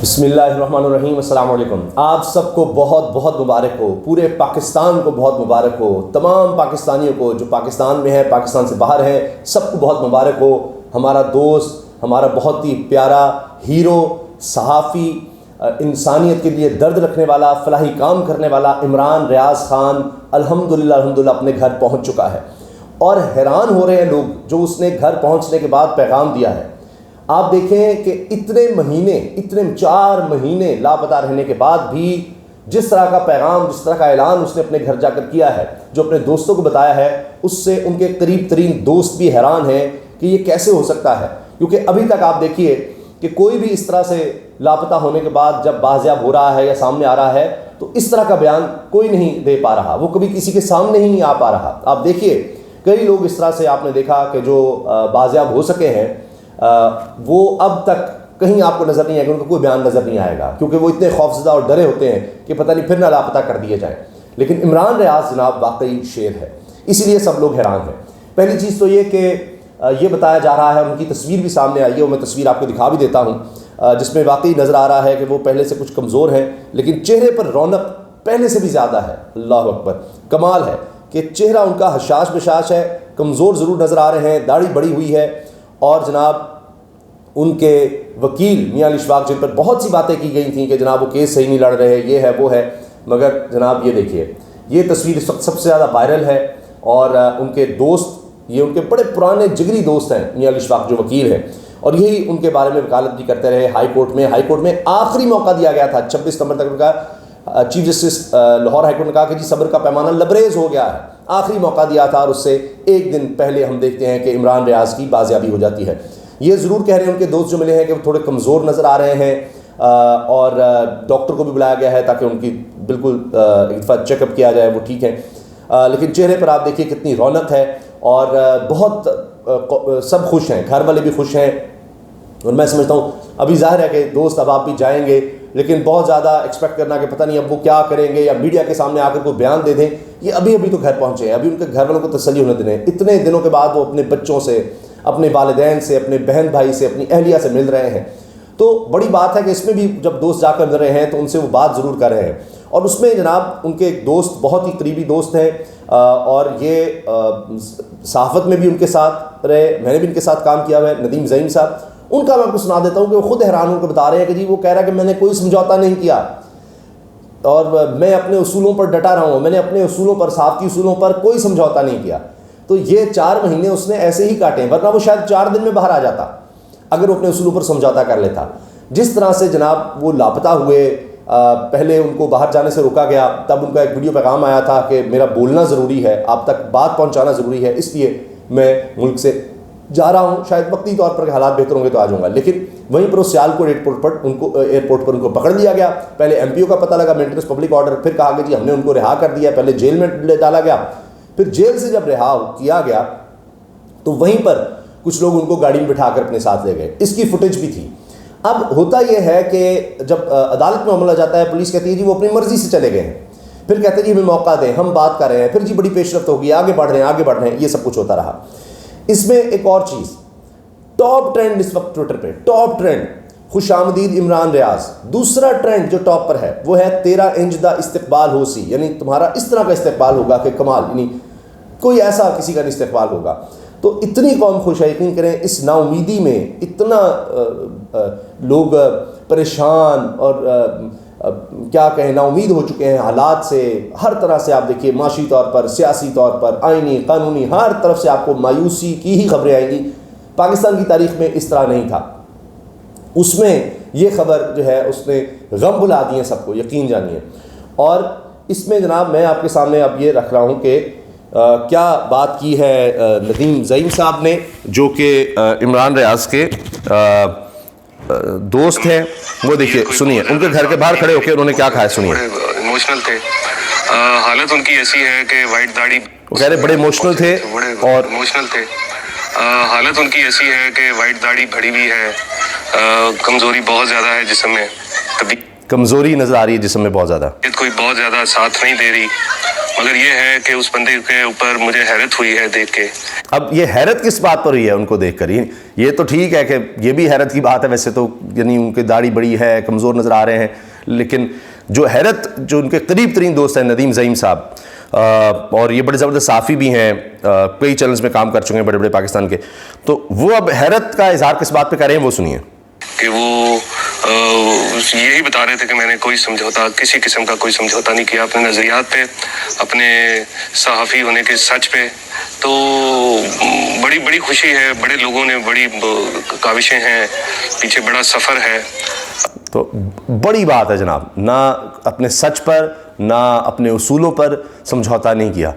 بسم اللہ الرحمن الرحیم، السلام علیکم۔ آپ سب کو بہت بہت مبارک ہو، پورے پاکستان کو بہت مبارک ہو، تمام پاکستانیوں کو جو پاکستان میں ہیں، پاکستان سے باہر ہیں، سب کو بہت مبارک ہو۔ ہمارا دوست، ہمارا بہت ہی پیارا ہیرو، صحافی، انسانیت کے لیے درد رکھنے والا، فلاحی کام کرنے والا عمران ریاض خان الحمدللہ اپنے گھر پہنچ چکا ہے، اور حیران ہو رہے ہیں لوگ جو اس نے گھر پہنچنے کے بعد پیغام دیا ہے۔ آپ دیکھیں کہ اتنے 4 مہینے لاپتہ رہنے کے بعد بھی جس طرح کا پیغام، جس طرح کا اعلان اس نے اپنے گھر جا کر کیا ہے، جو اپنے دوستوں کو بتایا ہے، اس سے ان کے قریب ترین دوست بھی حیران ہیں کہ یہ کیسے ہو سکتا ہے۔ کیونکہ ابھی تک آپ دیکھیے کہ کوئی بھی اس طرح سے لاپتہ ہونے کے بعد جب بازیاب ہو رہا ہے یا سامنے آ رہا ہے تو اس طرح کا بیان کوئی نہیں دے پا رہا، وہ کبھی کسی کے سامنے ہی نہیں آ پا رہا۔ آپ دیکھیے کئی لوگ اس طرح سے آپ نے دیکھا کہ جو بازیاب ہو سکے ہیں، وہ اب تک کہیں آپ کو نظر نہیں آئے گا، ان کا کوئی بیان نظر نہیں آئے گا، کیونکہ وہ اتنے خوفزدہ اور ڈرے ہوتے ہیں کہ پتہ نہیں پھر نہ لاپتہ کر دیے جائیں۔ لیکن عمران ریاض جناب واقعی شیر ہے، اسی لیے سب لوگ حیران ہیں۔ پہلی چیز تو یہ کہ یہ بتایا جا رہا ہے، ان کی تصویر بھی سامنے آئی ہے، اور میں تصویر آپ کو دکھا بھی دیتا ہوں، جس میں واقعی نظر آ رہا ہے کہ وہ پہلے سے کچھ کمزور ہیں، لیکن چہرے پر رونق پہلے سے بھی زیادہ ہے۔ اللہ اکبر، کمال ہے کہ چہرہ ان کا حشاش بشاش ہے، کمزور ضرور نظر آ رہے ہیں، داڑھی بڑی ہوئی ہے، اور جناب ان کے وکیل میاں علی اشفاق جن پر بہت سی باتیں کی گئی تھیں کہ جناب وہ کیس صحیح نہیں لڑ رہے، یہ ہے وہ ہے، مگر جناب یہ دیکھیے، یہ تصویر اس وقت سب سے زیادہ وائرل ہے، اور ان کے دوست، یہ ان کے بڑے پرانے جگری دوست ہیں میاں علی اشفاق جو وکیل ہیں، اور یہی ان کے بارے میں وکالت بھی کرتے رہے ہائی کورٹ میں آخری موقع دیا گیا تھا 26 ستمبر تک کا۔ Chief justice Lahore high court نے کہا کہ جی صبر کا پیمانہ لبریز ہو گیا ہے، آخری موقع دیا تھا، اور اس سے ایک دن پہلے ہم دیکھتے ہیں کہ عمران ریاض کی بازیابی ہو جاتی ہے۔ یہ ضرور کہہ رہے ہیں ان کے دوست جو ملے ہیں کہ وہ تھوڑے کمزور نظر آ رہے ہیں، اور ڈاکٹر کو بھی بلایا گیا ہے تاکہ ان کی بالکل ایک دفعہ چیک اپ کیا جائے، وہ ٹھیک ہیں، لیکن چہرے پر آپ دیکھیے کتنی رونق ہے، اور بہت سب خوش ہیں، گھر والے بھی خوش ہیں، اور میں سمجھتا ہوں ابھی ظاہر ہے کہ دوست اب آپ بھی جائیں گے، لیکن بہت زیادہ ایکسپیکٹ کرنا کہ پتہ نہیں اب وہ کیا کریں گے یا میڈیا کے سامنے آ کر کوئی بیان دے دیں، یہ ابھی تو گھر پہنچے ہیں، ابھی ان کے گھر والوں کو تسلی ہونے دیں۔ اتنے دنوں کے بعد وہ اپنے بچوں سے، اپنے والدین سے، اپنے بہن بھائی سے، اپنی اہلیہ سے مل رہے ہیں، تو بڑی بات ہے کہ اس میں بھی جب دوست جا کر مل رہے ہیں تو ان سے وہ بات ضرور کر رہے ہیں، اور اس میں جناب ان کے ایک دوست بہت ہی قریبی دوست ہیں، اور یہ صحافت میں بھی ان کے ساتھ رہے، میں نے بھی ان کے ساتھ کام کیا ہوا ہے، ندیم زعیم صاحب، ان کا میں آپ کو سنا دیتا ہوں کہ وہ خود حیران ہو کر بتا رہے ہیں کہ جی وہ کہہ رہا ہے کہ میں نے کوئی سمجھوتا نہیں کیا، اور میں اپنے اصولوں پر ڈٹا رہا ہوں، میں نے اپنے اصولوں پر، صحافتی اصولوں پر کوئی سمجھوتا نہیں کیا۔ تو یہ 4 مہینے اس نے ایسے ہی کاٹے ہیں، ورنہ وہ شاید 4 دن میں باہر آ جاتا اگر وہ اپنے اصولوں پر سمجھوتا کر لیتا۔ جس طرح سے جناب وہ لاپتہ ہوئے، پہلے ان کو باہر جانے سے روکا گیا، تب ان کا ایک ویڈیو پیغام آیا تھا کہ میرا بولنا ضروری ہے، آپ تک بات پہنچانا ضروری ہے، اس لیے میں ملک سے جا رہا ہوں، شاید وقتی طور پر حالات بہتر ہوں گے تو آ جاؤں گا۔ لیکن وہیں پر سیالکوٹ ایئرپورٹ پر ان کو پکڑ لیا گیا، پہلے ایم پی او کا پتہ لگا، مینٹیننس پبلک آرڈر، پھر کہا کہ جی ہم نے ان کو رہا کر دیا، پہلے جیل میں ڈالا گیا، پھر جیل سے جب رہا کیا گیا تو وہیں پر کچھ لوگ ان کو گاڑی میں بٹھا کر اپنے ساتھ لے گئے، اس کی فوٹیج بھی تھی۔ اب ہوتا یہ ہے کہ جب عدالت میں معاملہ جاتا ہے، پولیس کہتی ہے جی وہ اپنی مرضی سے چلے گئے ہیں، پھر کہتے ہیں جی ہمیں موقع دیں، ہم بات کر رہے ہیں، پھر جی بڑی پیش رفت ہوگی، آگے بڑھ رہے ہیں، یہ سب کچھ ہوتا رہا۔ اس میں ایک اور چیز، ٹاپ ٹرینڈ اس وقت ٹویٹر پہ، ٹاپ ٹرینڈ خوش آمدید عمران ریاض۔ دوسرا ٹرینڈ جو ٹاپ پر ہے وہ ہے 13 انچ دا استقبال ہو سی، یعنی تمہارا اس طرح کا استقبال ہوگا کہ کمال، یعنی کوئی ایسا کسی کا نہیں استقبال ہوگا۔ تو اتنی قوم خوش ہے، یقین کریں اس نا امیدی میں اتنا لوگ پریشان اور کیا کہیں نا امید ہو چکے ہیں حالات سے، ہر طرح سے آپ دیکھیے معاشی طور پر، سیاسی طور پر، آئینی، قانونی، ہر طرف سے آپ کو مایوسی کی ہی خبریں آئیں گی۔ پاکستان کی تاریخ میں اس طرح نہیں تھا، اس میں یہ خبر جو ہے اس نے غم بلا دیے سب کو، یقین جانیے۔ اور اس میں جناب میں آپ کے سامنے اب یہ رکھ رہا ہوں کہ کیا بات کی ہے ندیم زعیم صاحب نے، جو کہ عمران ریاض کے دوست ہیں، وہ دیکھیے سنیے، ان کے گھر کے باہر کھڑے ہو کے انہوں نے کیا کہا ہے، سنیے۔ ایموشنل تھے، حالت ان کی ایسی ہے کہ وائٹ داڑھی، وہ کہہ رہے بڑے ایموشنل تھے، اور ایموشنل تھے، حالت ان کی ایسی ہے کہ وائٹ داڑھی بڑھی ہوئی ہے، کمزوری بہت زیادہ ہے جسم میں، کمزوری نظر آ رہی ہے جسم میں بہت زیادہ، کوئی بہت زیادہ ساتھ نہیں دے رہی، مگر یہ ہے کہ اس بندے کے اوپر مجھے حیرت ہوئی ہے دیکھ کے. اب یہ حیرت کس بات پر ہوئی ہے ان کو دیکھ کر؟ یہ تو ٹھیک ہے کہ یہ بھی حیرت کی بات ہے ویسے تو، یعنی ان کی داڑھی بڑی ہے، کمزور نظر آ رہے ہیں، لیکن جو حیرت جو ان کے قریب ترین دوست ہیں ندیم زعیم صاحب، اور یہ بڑے زبردست صحافی بھی ہیں، کئی چینلز میں کام کر چکے ہیں بڑے بڑے پاکستان کے، تو وہ اب حیرت کا اظہار کس بات پہ کر رہے ہیں وہ سنیے. کہ وہ یہی بتا رہے تھے کہ میں نے کوئی سمجھوتا، کسی قسم کا کوئی سمجھوتا نہیں کیا اپنے نظریات پہ، اپنے صحافی ہونے کے سچ پہ. تو بڑی بڑی خوشی ہے، بڑے لوگوں نے بڑی کاوشیں ہیں، پیچھے بڑا سفر ہے. تو بڑی بات ہے جناب، نہ اپنے سچ پر نہ اپنے اصولوں پر سمجھوتا نہیں کیا.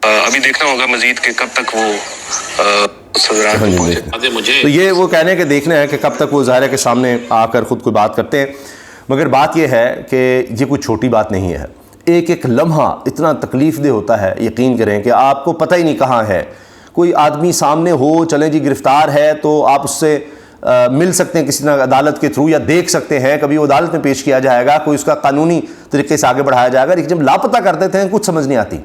ابھی دیکھنا ہوگا مزید کہ کب تک وہ تو یہ وہ کہنے کے دیکھنا ہے کہ کب تک وہ ظاہر ہے کے سامنے آ کر خود کوئی بات کرتے ہیں. مگر بات یہ ہے کہ یہ کوئی چھوٹی بات نہیں ہے. ایک ایک لمحہ اتنا تکلیف دہ ہوتا ہے، یقین کریں کہ آپ کو پتہ ہی نہیں کہاں ہے. کوئی آدمی سامنے ہو، چلیں جی گرفتار ہے تو آپ اس سے مل سکتے ہیں کسی نہ عدالت کے تھرو، یا دیکھ سکتے ہیں کبھی وہ عدالت میں پیش کیا جائے گا، کوئی اس کا قانونی طریقے سے آگے بڑھایا جائے گا. لیکن جب لاپتہ کر دیتے ہیں کچھ سمجھ نہیں آتی،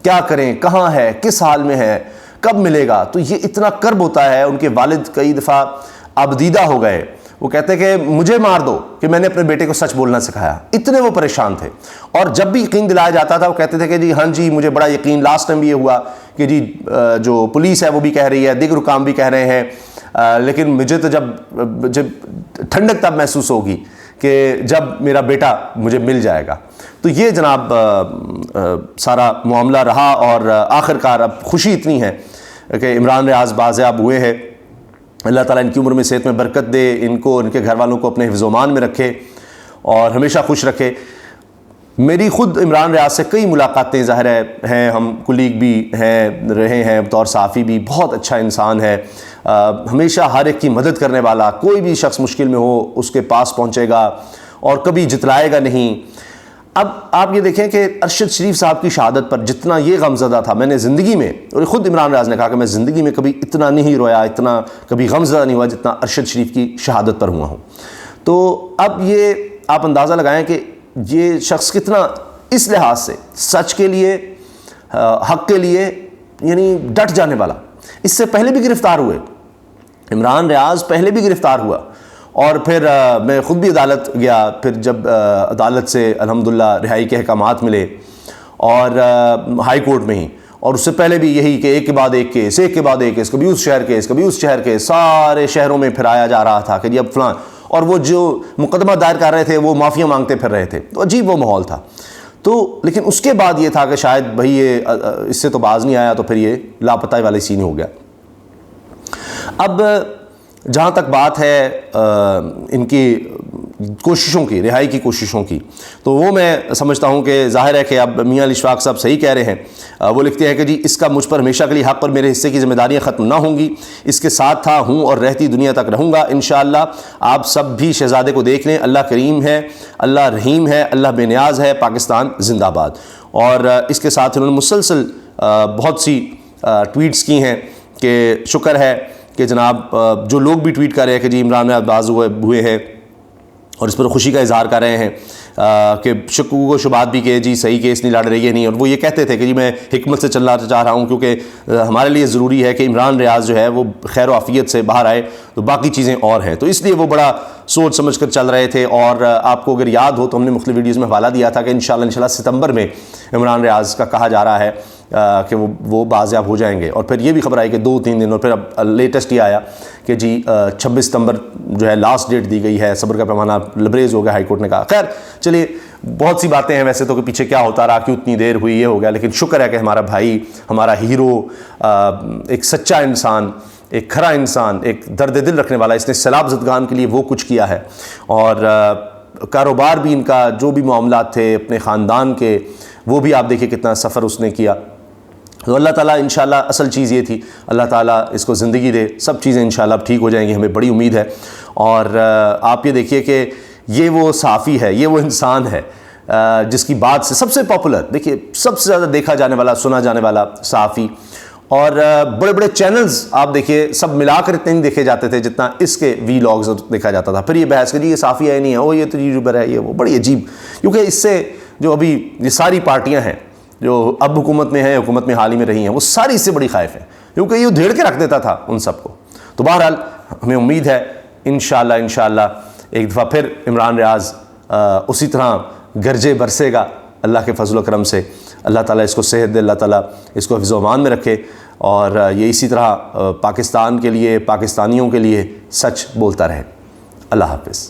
کیا کریں، کہاں ہے، کس حال میں ہے، کب ملے گا. تو یہ اتنا کرب ہوتا ہے. ان کے والد کئی دفعہ ابدیدہ ہو گئے، وہ کہتے کہ مجھے مار دو کہ میں نے اپنے بیٹے کو سچ بولنا سکھایا. اتنے وہ پریشان تھے. اور جب بھی یقین دلایا جاتا تھا وہ کہتے تھے کہ جی ہاں جی مجھے بڑا یقین، لاسٹ ٹائم بھی یہ ہوا کہ جی جو پولیس ہے وہ بھی کہہ رہی ہے، دیگر حکام بھی کہہ رہے ہیں، لیکن مجھے تو جب ٹھنڈک تب محسوس ہوگی کہ جب میرا بیٹا مجھے مل جائے گا. تو یہ جناب سارا معاملہ رہا، اور آخر کار اب خوشی اتنی ہے کہ عمران ریاض بازیاب ہوئے ہیں. اللہ تعالیٰ ان کی عمر میں صحت میں برکت دے، ان کو، ان کے گھر والوں کو اپنے حفظ و امان میں رکھے اور ہمیشہ خوش رکھے. میری خود عمران ریاض سے کئی ملاقاتیں ظاہر ہیں، ہم کلیگ بھی ہیں، رہے ہیں بطور صحافی بھی. بہت اچھا انسان ہے، ہمیشہ ہر ایک کی مدد کرنے والا. کوئی بھی شخص مشکل میں ہو اس کے پاس پہنچے گا اور کبھی جتلائے گا نہیں. اب آپ یہ دیکھیں کہ ارشد شریف صاحب کی شہادت پر جتنا یہ غم زدہ تھا، میں نے زندگی میں، اور خود عمران ریاض نے کہا کہ میں زندگی میں کبھی اتنا نہیں رویا، اتنا کبھی غم زدہ نہیں ہوا جتنا ارشد شریف کی شہادت پر ہوا ہوں. تو اب یہ آپ اندازہ لگائیں کہ یہ شخص کتنا اس لحاظ سے سچ کے لیے، حق کے لیے یعنی ڈٹ جانے والا. اس سے پہلے بھی گرفتار ہوئے، عمران ریاض پہلے بھی گرفتار ہوا، اور پھر میں خود بھی عدالت گیا. پھر جب عدالت سے الحمدللہ رہائی کے احکامات ملے، اور ہائی کورٹ میں ہی، اور اس سے پہلے بھی یہی کہ ایک کے بعد ایک کیس، ایک کے بعد ایک کیس، کبھی اس شہر کیس، کبھی اس شہر کیس، سارے شہروں میں پھرایا جا رہا تھا کہ جی اب فلاں، اور وہ جو مقدمہ دائر کر رہے تھے وہ معافیاں مانگتے پھر رہے تھے. تو عجیب وہ ماحول تھا. تو لیکن اس کے بعد یہ تھا کہ شاید بھئی یہ اس سے تو باز نہیں آیا، تو پھر یہ لاپتہ والے سین ہو گیا. اب جہاں تک بات ہے ان کی کوششوں کی، رہائی کی کوششوں کی، تو وہ میں سمجھتا ہوں کہ ظاہر ہے کہ اب میاں علی اشفاق صاحب صحیح کہہ رہے ہیں. وہ لکھتے ہیں کہ جی اس کا مجھ پر ہمیشہ کے لیے حق پر میرے حصے کی ذمہ داریاں ختم نہ ہوں گی، اس کے ساتھ تھا، ہوں اور رہتی دنیا تک رہوں گا انشاءاللہ. آپ سب بھی شہزادے کو دیکھ لیں، اللہ کریم ہے، اللہ رحیم ہے، اللہ بے نیاز ہے، پاکستان زندہ باد. اور اس کے ساتھ انہوں نے مسلسل بہت سی ٹویٹس کی ہیں کہ شکر ہے کہ جناب جو لوگ بھی ٹویٹ کر رہے ہیں کہ جی عمران ریاض باز ہوئے ہیں، اور اس پر خوشی کا اظہار کر رہے ہیں کہ شکوک و شبہات بھی کہ جی صحیح کیس نہیں لڑ رہی ہے نہیں. اور وہ یہ کہتے تھے کہ جی میں حکمت سے چلنا چاہ رہا ہوں، کیونکہ ہمارے لیے ضروری ہے کہ عمران ریاض جو ہے وہ خیر و عافیت سے باہر آئے، تو باقی چیزیں اور ہیں. تو اس لیے وہ بڑا سوچ سمجھ کر چل رہے تھے. اور آپ کو اگر یاد ہو تو ہم نے مختلف ویڈیوز میں حوالہ دیا تھا کہ انشاءاللہ ستمبر میں عمران ریاض کا کہا جا رہا ہے کہ وہ بازیاب ہو جائیں گے. اور پھر یہ بھی خبر آئی کہ 2-3 دن، اور پھر اب لیٹسٹ یہ آیا کہ جی 26 ستمبر جو ہے لاسٹ ڈیٹ دی گئی ہے. صبر کا پیمانہ لبریز ہو گیا، ہائی کورٹ نے کہا. خیر چلیے، بہت سی باتیں ہیں ویسے تو کہ پیچھے کیا ہوتا رہا، کیوں اتنی دیر ہوئی، یہ ہو گیا. لیکن شکر ہے کہ ہمارا بھائی، ہمارا ہیرو، ایک سچا انسان، ایک کھرا انسان، ایک درد دل رکھنے والا، اس نے سیلاب زدگان کے لیے وہ کچھ کیا ہے. اور کاروبار بھی ان کا، جو بھی معاملات تھے اپنے خاندان کے، وہ بھی آپ دیکھیں کتنا سفر اس نے کیا. تو اللہ تعالیٰ انشاءاللہ، اصل چیز یہ تھی، اللہ تعالیٰ اس کو زندگی دے، سب چیزیں انشاءاللہ اب ٹھیک ہو جائیں گی، ہمیں بڑی امید ہے. اور آپ یہ دیکھیے کہ یہ وہ صحافی ہے، یہ وہ انسان ہے جس کی بات سے سب سے پاپولر، دیکھیے سب سے زیادہ دیکھا جانے والا، سنا جانے والا صحافی. اور بڑے بڑے چینلز آپ دیکھیے سب ملا کر اتنے نہیں دیکھے جاتے تھے جتنا اس کے وی لاگز دیکھا جاتا تھا. پھر یہ بحث کہ جی یہ صحافی ہے نہیں ہے، وہ یہ تو یوٹیوبر ہے، یہ وہ، بڑی عجیب. کیونکہ اس سے جو ابھی یہ ساری پارٹیاں ہیں جو اب حکومت میں ہیں، حکومت میں حال ہی میں رہی ہیں، وہ ساری اس سے بڑی خائف ہیں، کیونکہ یہ دھیڑ کے رکھ دیتا تھا ان سب کو۔ تو بہرحال ہمیں امید ہے انشاءاللہ ایک دفعہ پھر عمران ریاض اسی طرح گرجے برسے گا اللہ کے فضل و کرم سے۔ اللہ تعالیٰ اس کو صحت دے، اللہ تعالیٰ اس کو حفظ و امان میں رکھے، اور یہ اسی طرح پاکستان کے لیے، پاکستانیوں کے لیے سچ بولتا رہے۔ اللہ حافظ۔